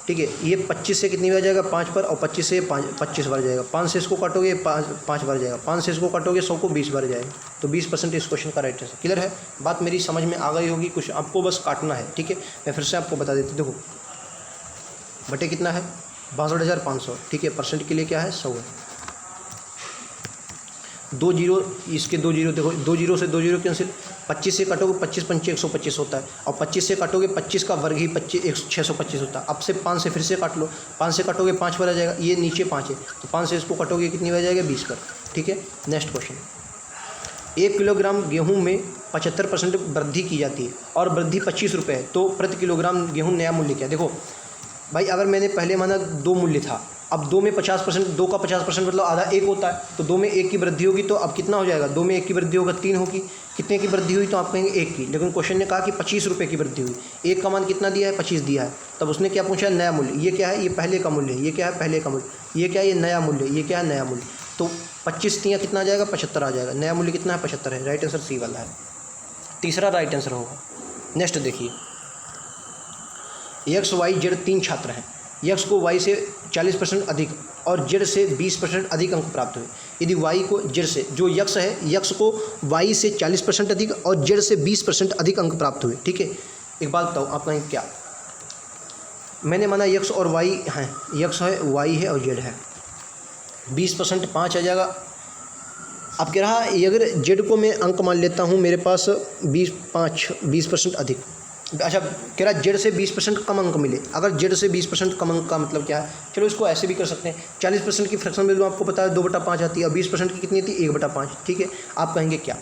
Speaker 1: ठीक है, ये 25 से कितनी बार जाएगा 5 पर, और 25 से 25 बार जाएगा। 5 से इसको काटोगे 5 बार जाएगा। 5 से इसको काटोगे 100 को 20 बार जाएगा, तो 20% इस क्वेश्चन का राइट आंसर। क्लियर है, बात मेरी समझ में आ गई होगी, कुछ आपको बस काटना है। ठीक है, मैं फिर से आपको बता देती हूँ। देखो बटे कितना है 62,500। ठीक है, परसेंट के लिए क्या है 100 है। 2 जीरो, इसके 2 जीरो, देखो 2 जीरो से 2 जीरो कैंसिल। 25 से काटोगे 25 पंचे 125 होता है, और 25 से काटोगे 25 का वर्ग ही 625 होता है। अब से 5 से फिर से काट लो, 5 से काटोगे 5 पर आ जाएगा, ये नीचे 5 है तो 5 से इसको काटोगे कितनी बार जाएगा 20 पर। ठीक है, नेक्स्ट क्वेश्चन, 1 किलोग्राम गेहूँ में 75% वृद्धि की जाती है और वृद्धि 25 रुपये है, तो प्रति किलोग्राम गेहूँ नया मूल्य क्या है। देखो भाई, अगर मैंने पहले माना 2 मूल्य था, अब 2 में 50%, 2 का 50% मतलब आधा 1 होता है, तो 2 में 1 की वृद्धि होगी, तो अब कितना हो जाएगा 2 में 1 की वृद्धि होगा 3 होगी। कितने की वृद्धि हुई तो आप कहेंगे 1 की, लेकिन क्वेश्चन ने कहा कि 25 रुपये की वृद्धि हुई। 1 का मान कितना दिया है 25 दिया है, तब उसने क्या पूछा नया मूल्य। ये क्या है, ये पहले का मूल्य है, ये क्या है पहले का मूल्य, ये क्या है ये नया मूल्य, ये क्या है नया मूल्य। तो 25 तियाँ कितना आ जाएगा 75 आ जाएगा। नया मूल्य कितना है 75 है। राइट आंसर सी वाला है, तीसरा राइट आंसर होगा। नेक्स्ट देखिए, एक्स वाई जेड 3 छात्र हैं। यक्स को वाई से 40% अधिक और जेड से 20% अधिक अंक प्राप्त हुए। यदि वाई को जेड से, जो यक्स है यक्स को वाई से 40% अधिक और जेड से 20% अधिक अंक प्राप्त हुए। ठीक है, एक बात बताओ आप कहेंगे क्या, मैंने माना यक्स और वाई हैं, यक्स है वाई है और जेड है, 20% 5 आ जाएगा। अब कह रहा है अगर जेड को मैं अंक मान लेता हूँ मेरे पास 20% अधिक। अच्छा, कह रहा है जेड से 20% कम अंक मिले। अगर जेड से 20% कम अंक का मतलब क्या है, चलो इसको ऐसे भी कर सकते हैं। 40% की फ्रैक्शन वैल्यू आपको पता है 2/5 आती है, और 20% की कितनी थी 1/5। ठीक है, आप कहेंगे क्या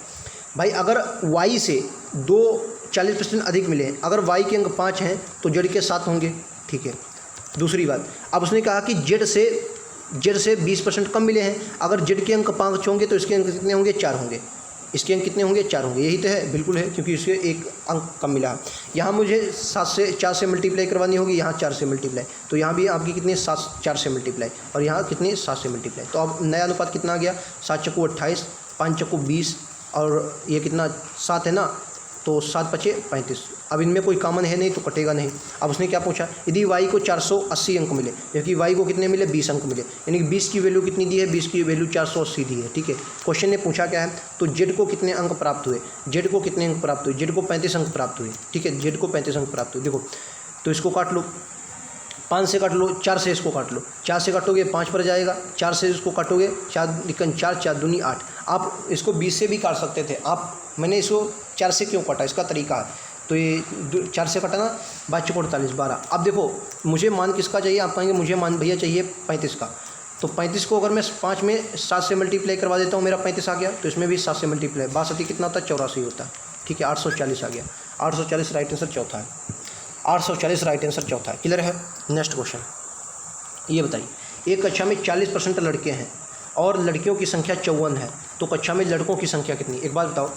Speaker 1: भाई, अगर वाई से 40% अधिक मिले, अगर वाई के अंक 5 हैं तो जेड के 7 होंगे। ठीक है, दूसरी बात, अब उसने कहा कि जेड से 20% कम मिले हैं, अगर जेड के अंक 5 होंगे तो इसके अंक कितने होंगे 4 होंगे। इसके अंक कितने होंगे 4 होंगे। यही तो है, बिल्कुल है, क्योंकि इसके एक अंक कम मिला है। यहाँ मुझे 4 से मल्टीप्लाई करवानी होगी, यहाँ 4 से मल्टीप्लाई, तो यहाँ भी आपकी कितनी 4 से मल्टीप्लाई, और यहाँ कितनी 7 से मल्टीप्लाई। तो अब नया अनुपात कितना आ गया 7 चक्कू 28, 5 चक्कू 20, और ये कितना 7 है ना, तो 7 पचे 35। अब इनमें कोई कॉमन है नहीं तो कटेगा नहीं। अब उसने क्या पूछा, यदि वाई को 480 अंक मिले, क्योंकि वाई को कितने मिले 20 अंक मिले, यानी कि 20 की वैल्यू कितनी दी है 20 की वैल्यू 480 दी है। ठीक है, क्वेश्चन ने पूछा क्या है, तो जेड को कितने अंक प्राप्त हुए, जेड को कितने अंक प्राप्त हुए, जेड को 35 अंक प्राप्त हुए। ठीक है, जेड को 35 अंक प्राप्त हुए। देखो तो इसको काट लो, 5 से काट लो, 4 से इसको काट लो, 4 से काटोगे 5 पर जाएगा, 4 से इसको काटोगे 4 दूनी 8। आप इसको 20 से भी काट सकते थे, आप मैंने इसको 4 से क्यों काटा, इसका तरीका है। तो ये 4 से काटा ना, 5 चौको 48 12। अब देखो मुझे मान किसका चाहिए, आप कहेंगे मुझे मान भैया चाहिए 35 का। तो 35 को अगर मैं 5 में 7 से मल्टीप्लाई करवा देता हूँ, मेरा 35 आ गया, तो इसमें भी 7 से मल्टीप्लाई, 62 कितना होता है 84 होता है। ठीक है, 840 आ गया, 840 राइट आंसर चौथा है, 840 राइट आंसर चौथा है। क्लियर है। नेक्स्ट क्वेश्चन ये बताइए, एक कक्षा में 40% लड़के हैं और लड़कियों की संख्या 54 है, तो कक्षा में लड़कों की संख्या कितनी। एक बात बताओ,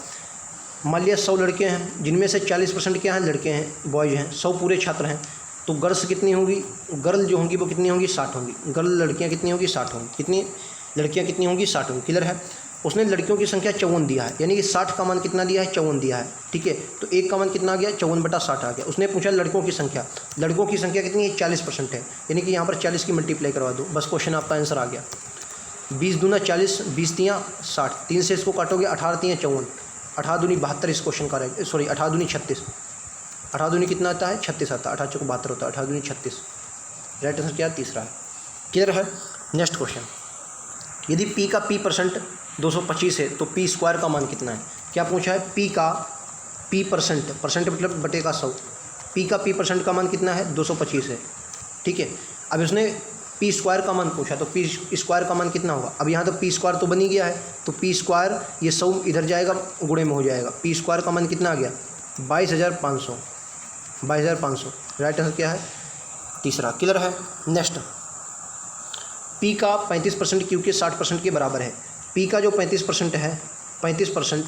Speaker 1: मान लिया 100 लड़के हैं, जिनमें से 40% क्या हैं लड़के हैं, बॉयज़ हैं, 100 पूरे छात्र हैं, तो गर्ल्स कितनी होंगी, गर्ल जो होंगी वो कितनी होंगी 60 होंगी। गर्ल लड़कियां कितनी होंगी 60 होंगी। कितनी लड़कियां कितनी होंगी 60 होंगी। क्लियर है। उसने लड़कियों की संख्या 54 दिया है, यानी कि 60 का मान कितना दिया है 54 दिया है। ठीक है, तो 1 का मान कितना आ गया 54/60 आ गया। उसने पूछा लड़कों की संख्या, लड़कों की संख्या कितनी है 40% है, यानी कि यहाँ पर 40 की मल्टीप्लाई करवा दो, बस क्वेश्चन आपका आंसर आ गया। 20 दूना 40, 20 तियाँ 60, 3 से इसको काटोगे 18 तियाँ 54, 18 दूनी 72 इस क्वेश्चन का रहेगा, सॉरी 18 दूनी 36, 18 दूनी कितना आता है 36 आता है, 18 चौको 72 होता है, 18 दूनी 36। राइट आंसर क्या है? तीसरा है। क्लियर है? नेक्स्ट क्वेश्चन, यदि p का p% 225 है तो p स्क्वायर का मान कितना है? क्या पूछा है? p का p% मतलब बटे का 100, p का p% का मान कितना है? 225 है। ठीक है, अब उसने p स्क्वायर का मान पूछा, तो p स्क्वायर का मान कितना होगा? अब यहाँ तो p स्क्वायर तो बन ही गया है, तो p स्क्वायर ये 100 इधर जाएगा, गुणे में हो जाएगा। p स्क्वायर का मान कितना आ गया? 22,500। राइट आंसर क्या है? तीसरा। क्लियर है? नेक्स्ट, p का 35% q के 60% के बराबर है। p का जो 35% है, 35%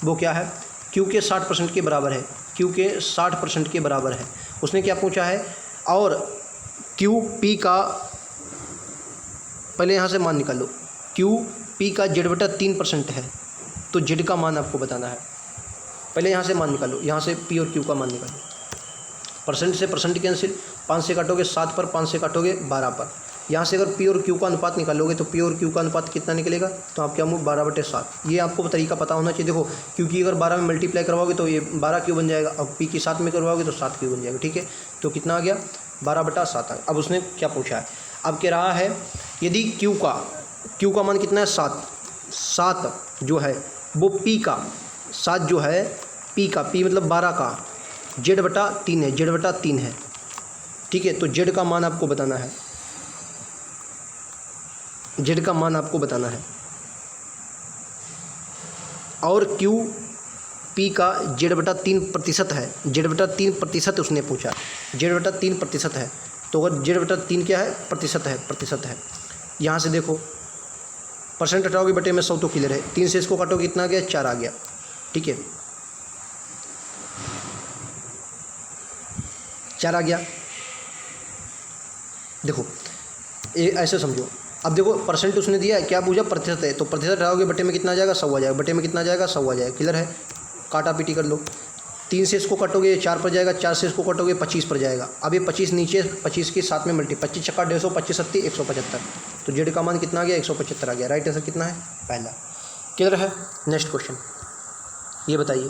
Speaker 1: वो क्या है? q के 60% के बराबर है, q के 60% के बराबर है। उसने क्या पूछा है? और q p का, पहले यहाँ से मान निकाल लो, q p का z/3% है, तो z का मान आपको बताना है। पहले यहाँ से मान निकालो, यहाँ से p और q का मान निकालो। परसेंट से परसेंट कैंसिल, 5 से काटोगे 7 पर, 5 से काटोगे 12 पर। यहाँ से अगर p और q का अनुपात निकालोगे तो p और q का अनुपात कितना निकलेगा? तो आप क्या मूव 12/7। ये आपको तरीका पता होना चाहिए। देखो, क्योंकि अगर 12 में मल्टीप्लाई करवाओगे तो ये 12 क्यू बन जाएगा, और p की 7 में करवाओगे तो 7 क्यू बन जाएगा। ठीक है, तो कितना आ गया? 12/7 आ गया। अब उसने क्या पूछा है? अब कह रहा है यदि q का मान कितना है? 7 जो है वो p का, 7 जो है p का, p मतलब 12 का z/3 है, z/3 है। ठीक है, तो z का मान आपको बताना है, z का मान आपको बताना है। और q p का z/3% है, z/3% उसने पूछा, z/3% है। तो अगर z/3 क्या है? प्रतिशत है। यहाँ से देखो, परसेंट हटाओगे बटे में 100 तो क्लियर है, 3 से इसको काटोगे कितना आ गया? 4 आ गया। ठीक है, 4 आ गया। देखो, ये ऐसे समझो। अब देखो, परसेंट उसने दिया है, क्या पूछा? प्रतिशत है, तो प्रतिशत हटाओगे बटे में कितना आ जाएगा? 100 आ जाएगा। बटे में कितना आ जाएगा? 100 आ जाएगा। क्लियर है? काटा पीटी कर लो। 3 से इसको काटोगे 4 पर जाएगा, 4 से इसको काटोगे 25 पर जाएगा। अब ये 25 नीचे, 25 के साथ में मल्टी, 25 चक्का 150, 25 सत्ती 175। तो जेड का मान कितना आ गया? 175 आ गया। राइट आंसर कितना है? पहला। क्लियर है? नेक्स्ट क्वेश्चन, ये बताइए।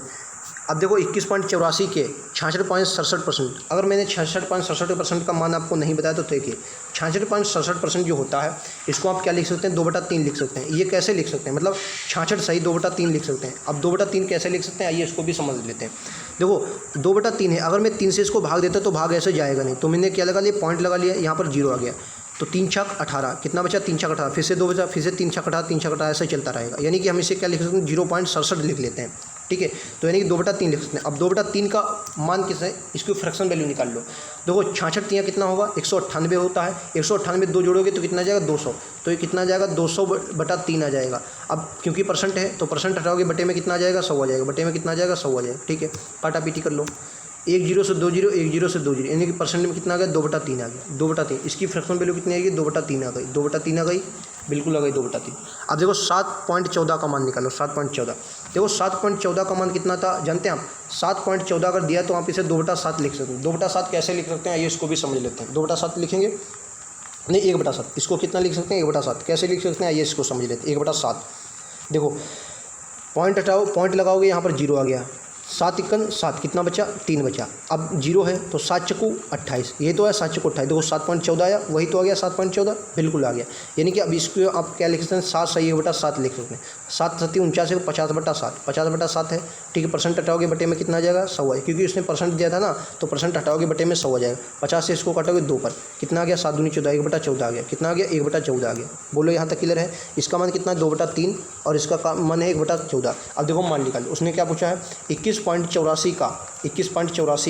Speaker 1: अब देखो, 21.84 के 66.67%। अगर मैंने 66.67% का मान आपको नहीं बताया तो देखिए, 66.67% जो होता है, इसको आप क्या लिख सकते हैं? 2/3 लिख सकते हैं। ये कैसे लिख सकते हैं? मतलब 66 सही 2/3 लिख सकते हैं। अब 2/3 कैसे लिख सकते हैं? आइए इसको भी समझ लेते हैं। देखो, 2/3 है, अगर मैं 3 से इसको भाग देता तो भाग ऐसे जाएगा नहीं, तो मैंने क्या लगा लिया? पॉइंट लगा लिया, यहाँ पर 0 आ गया। तो 3 छक 18, कितना बचा? 3 छक 18, फिर से 2 बचा, फिर से 3 छक 18, 3 छक 18, ऐसे चलता रहेगा। यानी कि हम इसे क्या लिख सकते हैं? 0.67 लिख लेते हैं। ठीक है, तो यानी कि 2/3 लिख सकते हैं। अब 2/3 का मान किस है? इसकी फ्रैक्शन वैल्यू निकाल लो। देखो, 66 कितना होगा? 198 होता है। 198 2 जोड़ोगे तो कितना जाएगा? 200। तो ये कितना जाएगा? 200/3 आ जाएगा। अब क्योंकि परसेंट है तो परसेंट हटाओगे बटे में कितना आ जाएगा? 100 आ जाएगा। बटे में कितना आ जाएगा? 100 आ जाएगा। ठीक है, काटा पीटी कर लो। 1 0 से 2 0, 1 0 से 2 0, यानी कि परसेंट में कितना आ गया? 2/3 आ गया। 2/3 इसकी फ्रैक्शन वैल्यू कितनी आएगी? 2/3 आ गई। 2/3 आ गई, बिल्कुल आ गई 2/3। अब देखो, 7.14 का मान निकालो। 7.14, देखो 7.14 का मान कितना था जानते हैं आप? 7.14 अगर दिया तो आप इसे 2/7 लिख सकते हैं। 2/7 कैसे लिख सकते हैं? आइए इसको भी समझ लेते हैं। 2/7 लिखेंगे, नहीं 1/7। इसको कितना लिख सकते हैं? 1/7 कैसे लिख सकते हैं? आइए इसको समझ लेते हैं। 1/7, देखो पॉइंट हटाओ, पॉइंट लगाओगे, यहाँ पर 0 आ गया। 7 × 7 कितना बचा? 3 बचा। अब 0 है तो 7 चक्कू 28, ये तो है 7 चक्कू 28। देखो 7.14 आया, वही तो आ गया 7.14, बिल्कुल आ गया। यानी कि अब इसको आप क्या लिख सकते हैं? 7 सही 1/7 लिख सकते हैं। 7 7 49 है, 50/7, 50/7 है। ठीक है, परसेंट हटाओगे बटे में कितना आ जाएगा? 100 है, क्योंकि उसने परसेंट दिया था ना, तो परसेंट हटाओगे बटे में 100 आ जाएगा। 50 से इसको काटोगे 2 पर, कितना आ गया? 7 दूनी 14, 1/14 आ गया। कितना आ गया? 1/14 आ गया। बोलो यहाँ तक क्लियर है? इसका मान कितना है? 2/3, और इसका मान है 1/14। अब देखो मान निकालो, उसने क्या पूछा है? 21.84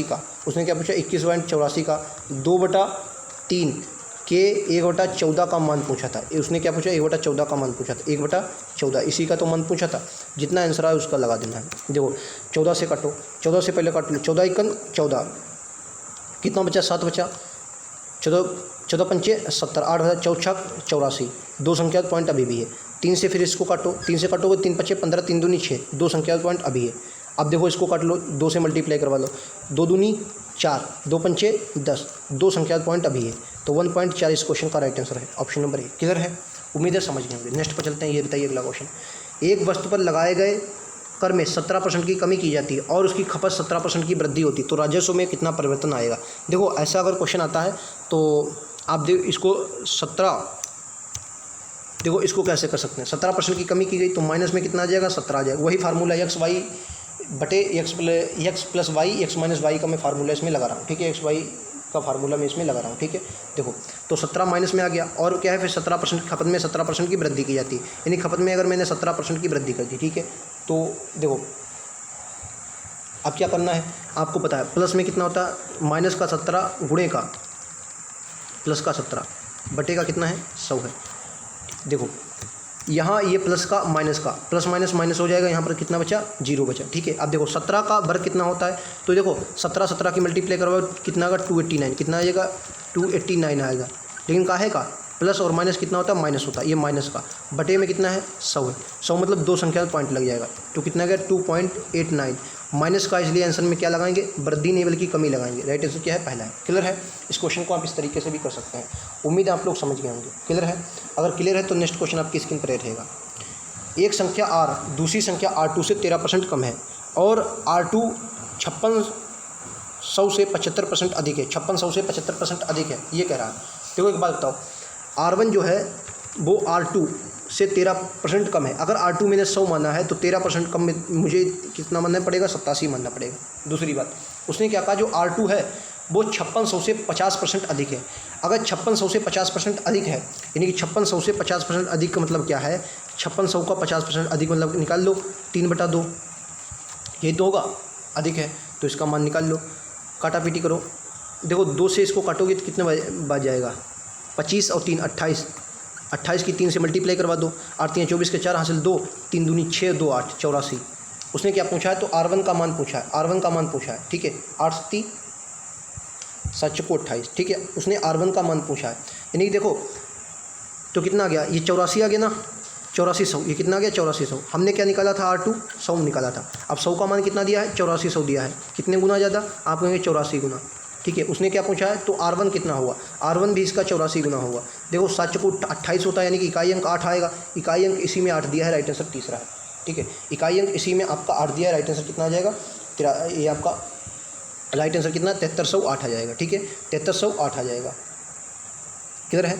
Speaker 1: का उसने क्या पूछा? 21.84 का 2/3 के 1/14 का मान पूछा था। उसने क्या पूछा? 1/14 का मान पूछा था। 1/14 इसी का तो मान पूछा था। जितना आंसर आया उसका लगा देना है। देखो 14 से काटो, 14 से पहले काट लो। 14 × 14 कितना बचा? 7 बचा। 14 पंचे 70, 8 बचा। 4 छक 84, 2 संख्या पॉइंट अभी भी है। 3 से फिर इसको काटो, 3 से काटोगे 3 पचे 15, 3 दूनी 6, 2 संख्या पॉइंट अभी है। अब देखो इसको काट लो, 2 से मल्टीप्लाई करवा लो। 2 दूनी 4, 2 पंचे 10, 2 संख्या पॉइंट अभी है। तो 1.4 इस क्वेश्चन का राइट आंसर है, ऑप्शन नंबर ए। क्लियर है? उम्मीद है समझ गए होंगे। नेक्स्ट पर चलते हैं। ये बताइए अगला क्वेश्चन। एक वस्तु पर लगाए गए कर में 17% की कमी की जाती है और उसकी खपत 17% की वृद्धि होती है तो राजस्व में कितना परिवर्तन आएगा। देखो ऐसा अगर क्वेश्चन आता है तो आप देखो इसको 17, देखो इसको कैसे कर सकते हैं, 17% की कमी की गई तो माइनस में कितना आ जाएगा, 17 आ जाएगा। वही फार्मूला एक्स वाई बटे X plus Y X minus Y का मैं फार्मूला इसमें लगा रहा हूँ, ठीक है, एक्स वाई का फार्मूला मैं इसमें लगा रहा हूँ, ठीक है। देखो तो 17 माइनस में आ गया और क्या है फिर 17% खपत में 17% की वृद्धि की जाती है, यानी खपत में अगर मैंने 17% की वृद्धि कर दी, ठीक है, तो देखो अब क्या करना है आपको पता है, प्लस में कितना होता है माइनस का 17 गुणे का प्लस का 17 बटे का कितना है 100 है। देखो यहाँ ये प्लस का माइनस का प्लस माइनस माइनस हो जाएगा, यहाँ पर कितना बचा 0 बचा, ठीक है। अब देखो 17 का वर्ग कितना होता है तो देखो 17 की मल्टीप्लाई करवाओ कितना का 289, कितना आएगा 289 आएगा, लेकिन काहे का प्लस और माइनस कितना होता है माइनस होता है, ये माइनस का बटे में कितना है 100 है, 100 मतलब 2 संख्या में पॉइंट लग जाएगा तो कितना गया 2.89 माइनस का, इसलिए आंसर में क्या लगाएंगे वृद्धि नहीं बल्कि कमी लगाएंगे। राइट आंसर क्या है पहला है। क्लियर है, इस क्वेश्चन को आप इस तरीके से भी कर सकते हैं, उम्मीद है आप लोग समझ गए होंगे। क्लियर है, अगर क्लियर है तो नेक्स्ट क्वेश्चन आपकी स्क्रीन पर रहेगा। एक संख्या r दूसरी संख्या r2 से 13% कम है और r2 5600 से 75% अधिक है, 5600 से 75% अधिक है, ये कह रहा है। देखो एक बात बताओ, r1 जो है वो r2 से 13% कम है, अगर r2 मैंने 100 माना है तो 13% कम में मुझे कितना मानना पड़ेगा 87 मानना पड़ेगा। दूसरी बात उसने क्या कहा, जो r2 है वो 5600 से 50% अधिक है, अगर 5600 से 50% अधिक है यानी कि 5600 से 50% अधिक का मतलब क्या है, 5600 का 50% अधिक मतलब निकाल लो 3/2, ये तो होगा अधिक है तो इसका मान निकाल लो, काटा पीटी करो। देखो 2 से इसको काटोगे तो कितने बच जाएगा 25 और 3 28, 28 की 3 से मल्टीप्लाई करवा दो, 8 3 24 के 4 हासिल 2, 3 दूनी 6 2 8 84। उसने क्या पूछा है तो r1 का मान पूछा है, r1 का मान पूछा है, ठीक है, 8 7 को 28, ठीक है, उसने r1 का मान पूछा है, यानी कि देखो तो कितना आ गया ये 84 आ गया ना, 8400, ये कितना आ गया 8400। हमने क्या निकाला था r2 100 निकाला था, अब 100 का मान कितना दिया है 8400 दिया है, कितने गुना ज़्यादा आप कहेंगे 84 गुना, ठीक है। उसने क्या पूछा है तो r1 कितना हुआ, r1 भी इसका 84 गुना होगा। देखो 7 को 28 होता है यानी कि इकाई अंक 8 आएगा, इकाई अंक इसी में 8 दिया है, राइट आंसर तीसरा है, ठीक है, इकाई अंक इसी में आपका 8 दिया है, राइट आंसर कितना आ जाएगा ये आपका राइट आंसर कितना 7308 आ जाएगा, ठीक है, 7308 आ जाएगा। किधर है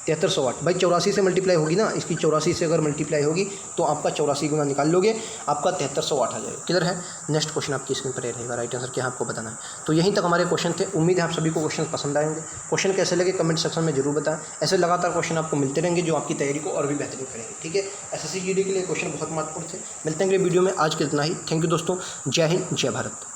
Speaker 1: 7308 भाई 84 से मल्टीप्लाई होगी ना, इसकी 84 से अगर मल्टीप्लाई होगी तो आपका 84 गुना निकाल लोगे, आपका 7308 आ जाएगा। किधर है, नेक्स्ट क्वेश्चन आपकी स्क्रीन पर रहेगा, राइट आंसर क्या आपको बताना है। तो यहीं तक हमारे क्वेश्चन थे, उम्मीद है आप सभी को क्वेश्चन पसंद आएंगे। क्वेश्चन कैसे लगे कमेंट सेक्शन में जरूर बताएं, ऐसे लगातार क्वेश्चन आपको मिलते रहेंगे जो आपकी तैयारी को और भी बेहतरीन करेंगे, ठीक है। SSC GD के लिए क्वेश्चन बहुत महत्वपूर्ण थे। मिलते हैं अगले वीडियो में, आज के इतना ही। थैंक यू दोस्तों, जय हिंद जय भारत।